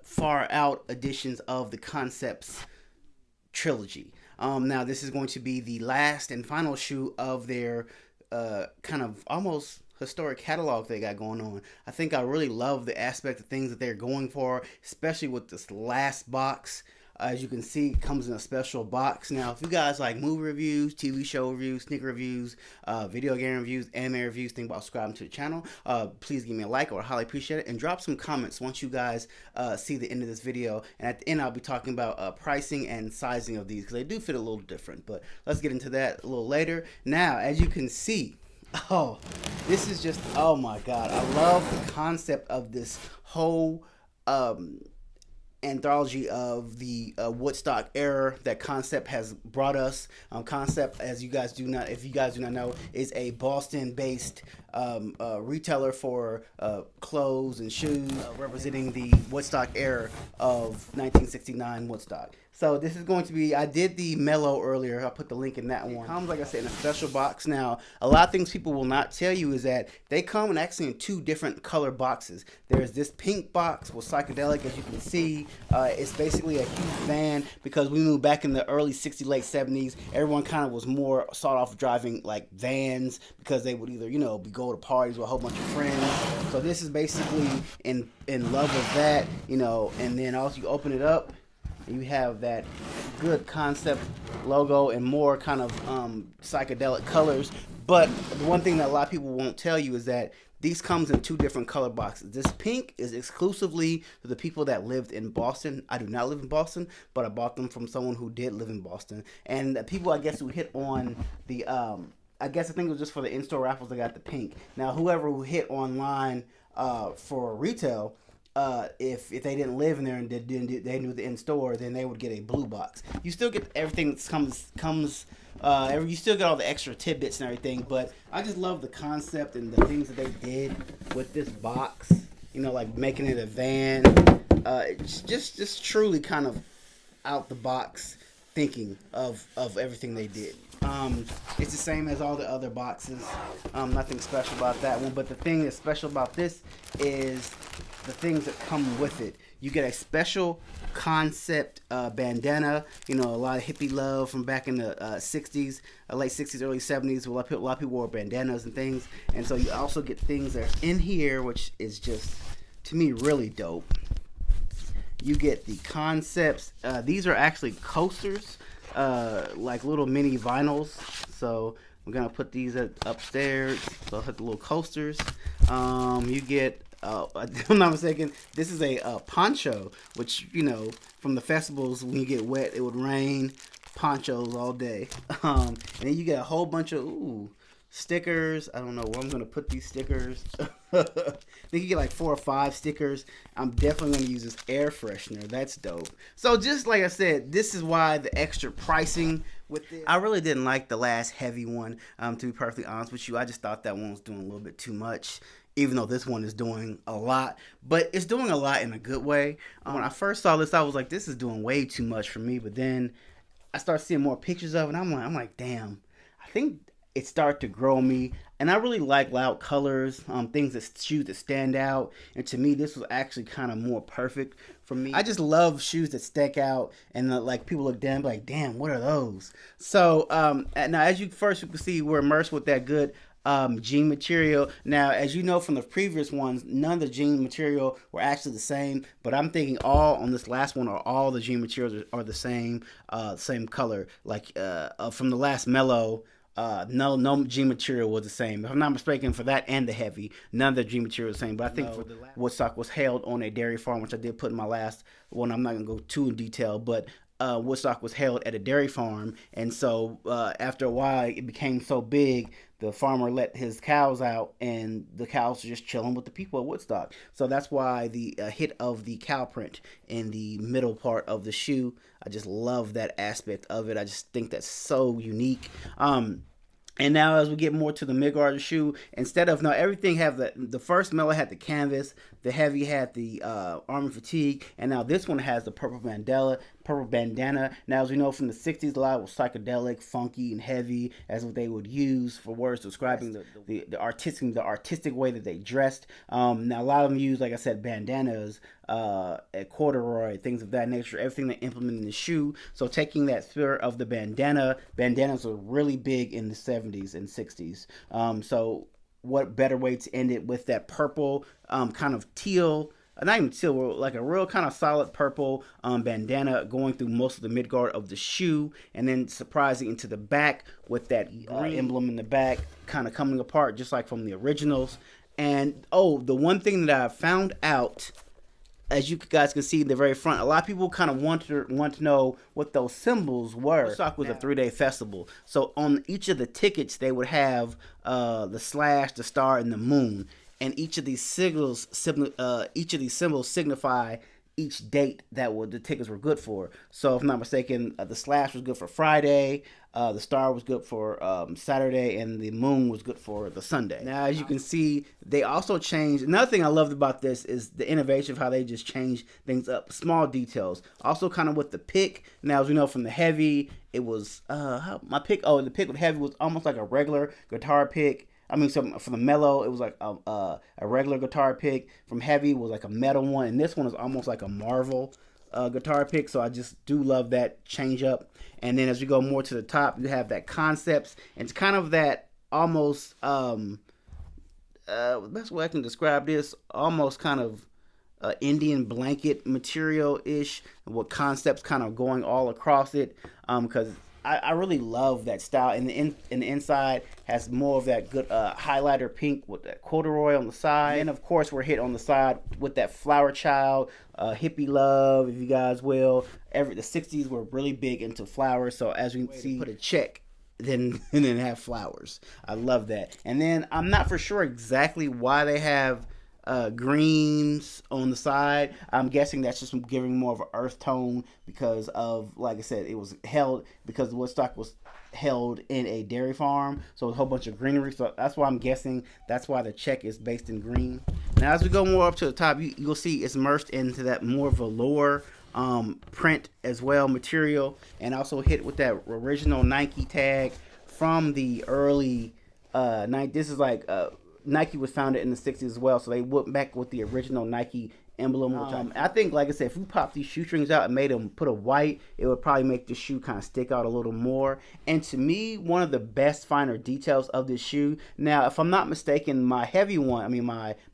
far out editions of the Concepts trilogy. Now this is going to be the last and final shoe of their kind of almost historic catalog they got going on. I think I really love the aspect of things that they're going for, especially with this last box. As you can see, it comes in a special box. Now, if you guys like movie reviews, TV show reviews, sneaker reviews, video game reviews, anime reviews, think about subscribing to the channel. Please give me a like, or highly appreciate it, and drop some comments once you guys see the end of this video. And at the end, I'll be talking about pricing and sizing of these, because they do fit a little different. But let's get into that a little later. Now, as you can see, oh, this is just, oh my God. I love the concept of this whole anthology of the Woodstock era that Concept has brought us. Concept, as you guys do not, if you guys do not know, is a Boston-based retailer for clothes and shoes, representing the Woodstock era of 1969 Woodstock. So this is going to be, I did the Mellow earlier. I'll put the link in that one. It comes, like I said, in a special box. Now, a lot of things people will not tell you is that they come in actually in two different color boxes. There's this pink box with psychedelic, as you can see. It's basically a huge van, because we moved back in the early 60s, late 70s. Everyone kind of was more sought off driving like vans, because they would either, you know, go to parties with a whole bunch of friends. So this is basically in love with that, you know. And then also you open it up, you have that good Concept logo and more kind of psychedelic colors. But the one thing that a lot of people won't tell you is that these comes in two different color boxes. This pink is exclusively for the people that lived in Boston. I do not live in Boston, but I bought them from someone who did live in Boston. And the people, I guess, who hit on the I think it was just for the in-store raffles, they got the pink. Now, whoever who hit online for retail, if they didn't live in there and they knew the in-store, then they would get a blue box. You still get everything that comes you still get all the extra tidbits and everything, but I just love the concept and the things that they did with this box, you know, like making it a van. It's just truly kind of out the box thinking of everything they did. It's the same as all the other boxes. Nothing special about that one, but the thing that's special about this is the things that come with it. You get a special Concept bandana. You know, a lot of hippie love from back in the 60s, late 60s, early 70s. A lot of people wore bandanas and things. And so you also get things that are in here, which is just, to me, really dope. You get the Concepts. These are actually coasters, like little mini vinyls. So I'm going to put these upstairs. So I'll hit the little coasters. You get, if I'm not mistaken, this is a poncho, which, you know, from the festivals, when you get wet, it would rain. Ponchos all day. And then you get a whole bunch of stickers. I don't know where I'm going to put these stickers. I think you get like 4 or 5 stickers. I'm definitely going to use this air freshener. That's dope. So just like I said, this is why the extra pricing with this. I really didn't like the last heavy one, to be perfectly honest with you. I just thought that one was doing a little bit too much, even though this one is doing a lot. But it's doing a lot in a good way. When I first saw this, I was like, this is doing way too much for me. But then I started seeing more pictures of it, and I'm like, damn, I think it started to grow me. And I really like loud colors, things that shoes that stand out. And to me, this was actually kind of more perfect for me. I just love shoes that stick out, and like people look down, like, damn, what are those? So now, as you can see, we're immersed with that good jean material. Now, as you know from the previous ones, none of the jean material were actually the same, but I'm thinking all on this last one, or all the jean materials are the same color. Like from the last Mellow, no jean material was the same. If I'm not mistaken, for that and the heavy, none of the jean material was the same. But I think for Woodstock was held on a dairy farm, which I did put in my last one. I'm not gonna go too in detail, but Woodstock was held at a dairy farm, and so after a while, it became so big, the farmer let his cows out, and the cows were just chilling with the people at Woodstock. So that's why the hit of the cow print in the middle part of the shoe. I just love that aspect of it. I just think that's so unique. And now as we get more to the mid-guard of the shoe, instead of, now everything have the first Mellow had the canvas, the heavy had the army fatigue, and now this one has the purple purple bandana. Now, as we know from the 60s, a lot was psychedelic, funky, and heavy, as what they would use for words describing the artistic way that they dressed. Now, a lot of them use, like I said, bandanas, corduroy, things of that nature, everything they implement in the shoe. So taking that spirit of the bandanas were really big in the 70s and 60s. So what better way to end it with that purple, kind of teal, not even teal, like a real kind of solid purple bandana going through most of the midguard of the shoe, and then surprising into the back with that emblem in the back kind of coming apart just like from the originals. And the one thing that I found out, as you guys can see in the very front, a lot of people kind of want to know what those symbols were. Woodstock was a 3-day festival, so on each of the tickets they would have the slash, the star, and the moon, and each of these symbols signify each date that the tickets were good for. So if I'm not mistaken, the slash was good for Friday, the star was good for Saturday, and the moon was good for the Sunday. Now, as you can see, they also changed. Another thing I loved about this is the innovation of how they just changed things up, small details. Also, kind of with the pick. Now, as we know from the heavy, it was the pick with heavy was almost like a regular guitar pick. I mean, so for the mellow, it was like a regular guitar pick. From heavy, was like a metal one, and this one is almost like a Marvel guitar pick. So I just do love that change up. And then as we go more to the top, you have that concepts, and it's kind of that almost the best way I can describe this, almost kind of Indian blanket material ish, with concepts kind of going all across it. Because I really love that style, and the inside has more of that good highlighter pink with that corduroy on the side. And of course, we're hit on the side with that flower child, hippie love, if you guys will. The 60s were really big into flowers, so as we see, put a check, then and then have flowers. I love that. And then I'm not for sure exactly why they have greens on the side. I'm guessing that's just giving more of an earth tone because of, like I said, it was held because Woodstock was held in a dairy farm, so a whole bunch of greenery. So that's why I'm guessing that's why the check is based in green. Now, as we go more up to the top, you'll see it's immersed into that more velour print as well material, and also hit with that original Nike tag from the early This is like Nike was founded in the 60s as well, so they went back with the original Nike emblem, which I think, like I said, if we pop these shoestrings out and made them put a white, it would probably make the shoe kind of stick out a little more. And to me, one of the best finer details of this shoe. Now, if I'm not mistaken, my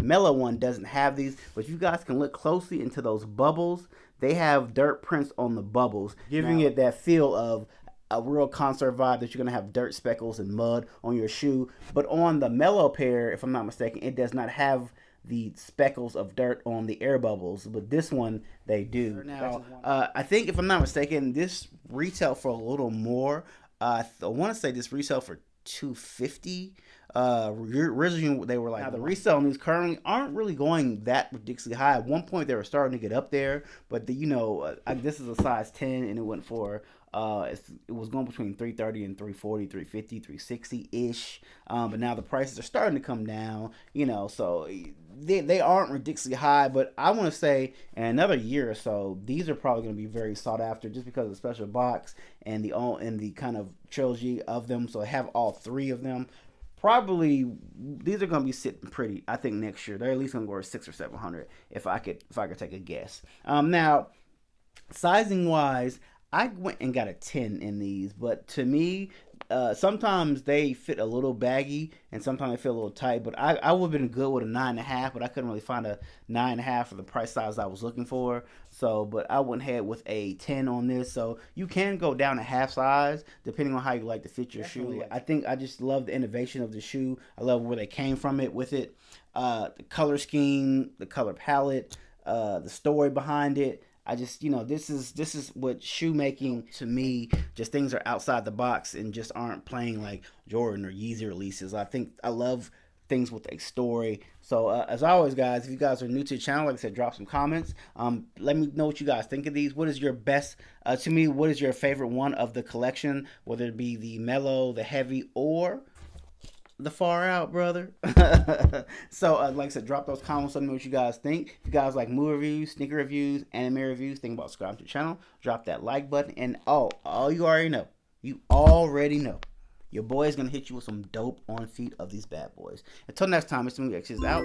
mellow one doesn't have these, but you guys can look closely into those bubbles. They have dirt prints on the bubbles, giving it that feel of a real concert vibe, that you're going to have dirt, speckles, and mud on your shoe. But on the mellow pair, if I'm not mistaken, it does not have the speckles of dirt on the air bubbles, but this one they do. Now, I think, if I'm not mistaken, this retail for a little more. I want to say this retail for $250. Originally they were like, now the resale on these currently aren't really going that ridiculously high. At one point they were starting to get up there, but this is a size 10, and it went for it was going between $330 and $340, $350, $360 ish. But now the prices are starting to come down, so they aren't ridiculously high. But I want to say in another year or so, these are probably going to be very sought after, just because of the special box and the kind of trilogy of them. So I have all three of them. Probably these are going to be sitting pretty, I think, next year. They're at least going to go to $600 or $700 if I could take a guess. Now, sizing wise, I went and got a 10 in these, but to me, sometimes they fit a little baggy and sometimes they feel a little tight. But I would have been good with a 9.5, but I couldn't really find a 9.5 for the price size I was looking for. So, but I went ahead with a 10 on this. So you can go down a half size depending on how you like to fit your shoe. I think I just love the innovation of the shoe. I love where they came from with it. The color scheme, the color palette, the story behind it. I just, this is what shoemaking to me, just things are outside the box and just aren't playing like Jordan or Yeezy releases. I think I love things with a story. So as always, guys, if you guys are new to the channel, like I said, drop some comments. Let me know what you guys think of these. What is your best, to me, what is your favorite one of the collection, whether it be the mellow, the heavy, or the far out, brother. So, like I said, drop those comments. Let me know what you guys think. If you guys like movie reviews, sneaker reviews, anime reviews, think about subscribing to the channel. Drop that like button. And all you already know. You already know. Your boy is going to hit you with some dope on feet of these bad boys. Until next time, it's me, X is out.